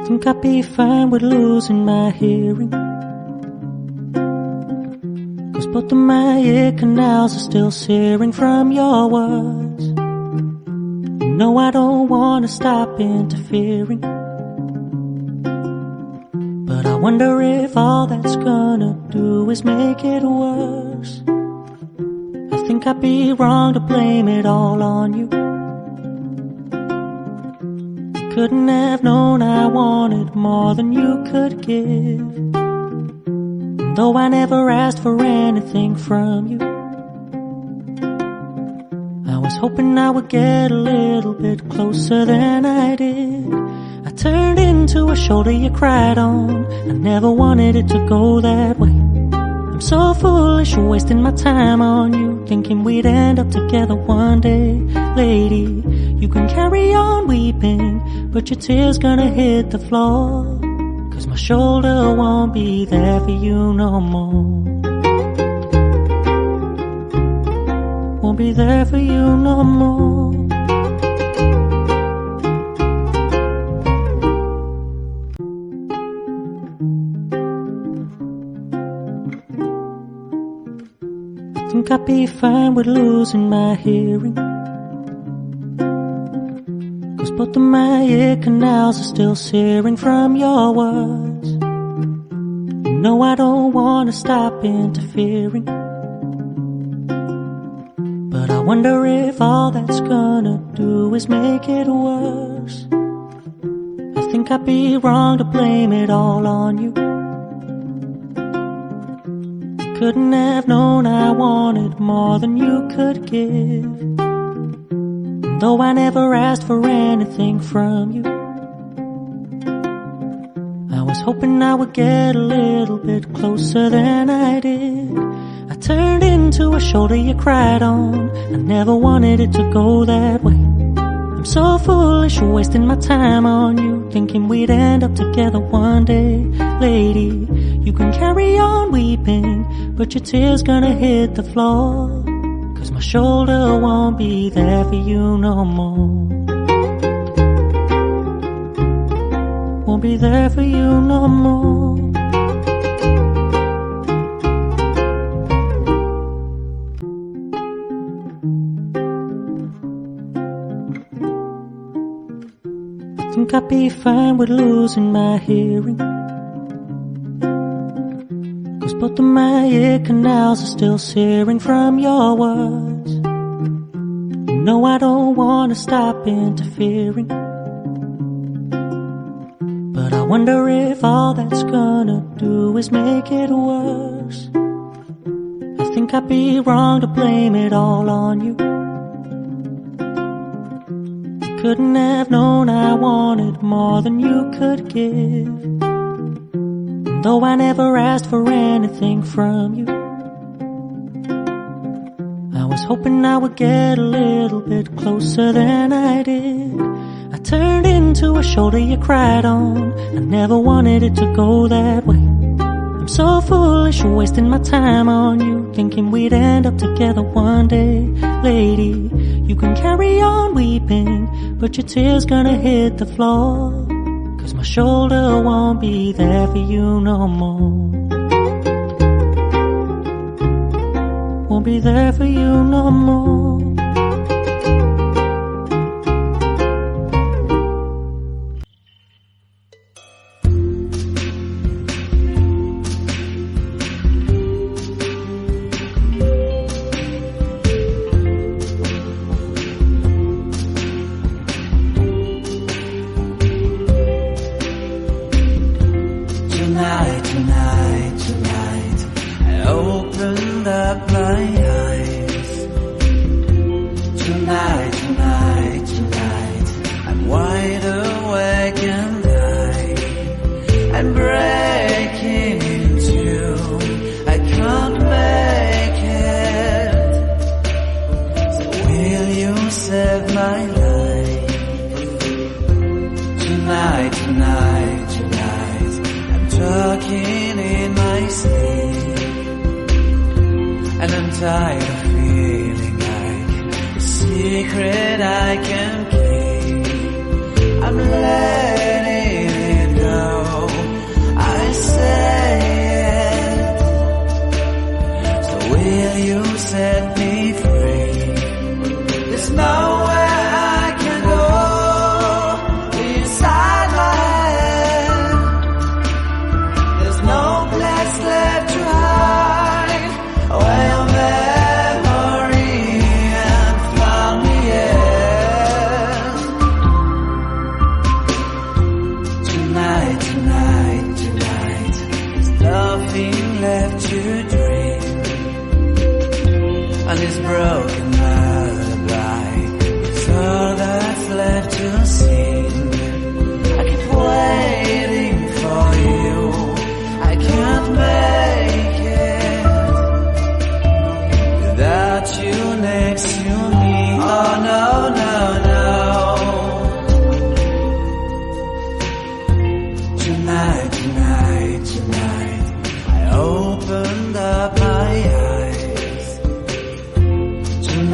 think I'd be fine with losing my hearing, 'cause both of my ear canals are still searing from your words. You know I don't wanna stop interfering, but I wonder if all that's gonna do is make it worse. I think I'd be wrong to blame it all on you. Couldn't have known I wanted more than you could give, and though I never asked for anything from you, I was hoping I would get a little bit closer than I did. I turned into a shoulder you cried on. I never wanted it to go that way. I'm so foolish, wasting my time on you, thinking we'd end up together one day. Lady, you can carry on weeping, but your tears gonna hit the floor, 'cause my shoulder won't be there for you no more. Won't be there for you no more. I think I'd be fine with losing my hearing, 'cause both of my ear canals are still searing from your words. You know I don't wanna stop interfering, but I wonder if all that's gonna do is make it worse. I think I'd be wrong to blame it all on you. Couldn't have known I wanted more than you could give, and though I never asked for anything from you, I was hoping I would get a little bit closer than I did. I turned into a shoulder you cried on. I never wanted it to go that way. I'm so foolish, wasting my time on you, thinking we'd end up together one day. Lady, you can carry on weeping, but your tears gonna hit the floor, 'cause my shoulder won't be there for you no more. Won't be there for you no more. I think I'd be fine with losing my hearing, 'cause both of my ear canals are still searing from your words. You know I don't wanna stop interfering, but I wonder if all that's gonna do is make it worse. I think I'd be wrong to blame it all on you. Couldn't have known I wanted more than you could give, and though I never asked for anything from you, I was hoping I would get a little bit closer than I did. I turned into a shoulder you cried on. I never wanted it to go that way. I'm so foolish, wasting my time on you, thinking we'd end up together one day. Lady, you can carry on weeping, but your tears gonna hit the floor, 'cause my shoulder won't be there for you no more. Won't be there for you no more. Tonight, I opened up my eyes. Tonight, I'm wide awake and I'm breaking into. I can't make it. So will you save my life? Tonight, talking in my sleep, and I'm tired of feeling like a secret I can keep. I'm letting it go.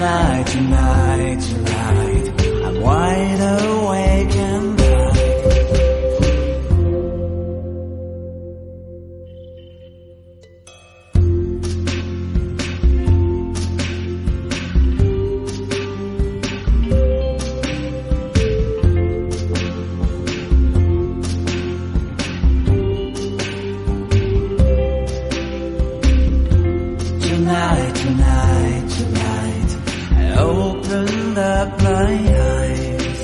Tonight, tonight, tonight, I'm wide awake and tonight, tonight, tonight, I opened up my eyes.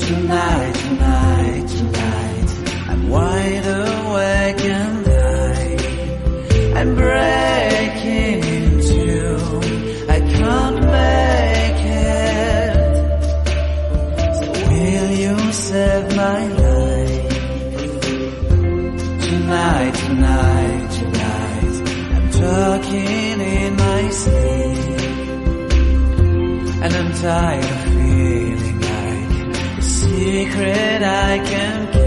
Tonight, tonight, tonight, I'm wide awake and I'm breaking into, I can't make it. So will you save my life? Tonight, tonight, tonight, I'm talking in my sleep, and I'm tired of feeling like a secret I can keep.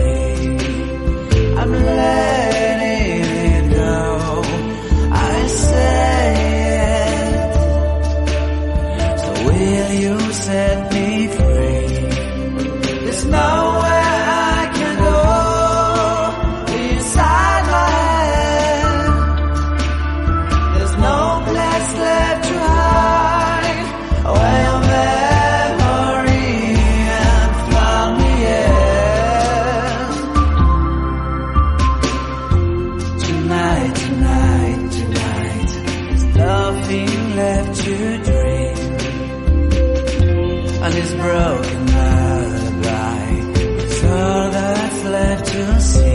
I'm letting it go, I say it. So will you set me free? There's nowhere I can go inside my head. There's no place left to hide where your memory and found me in. Tonight, tonight, tonight, there's nothing left to dream. And this broken lullaby is all that's left to see.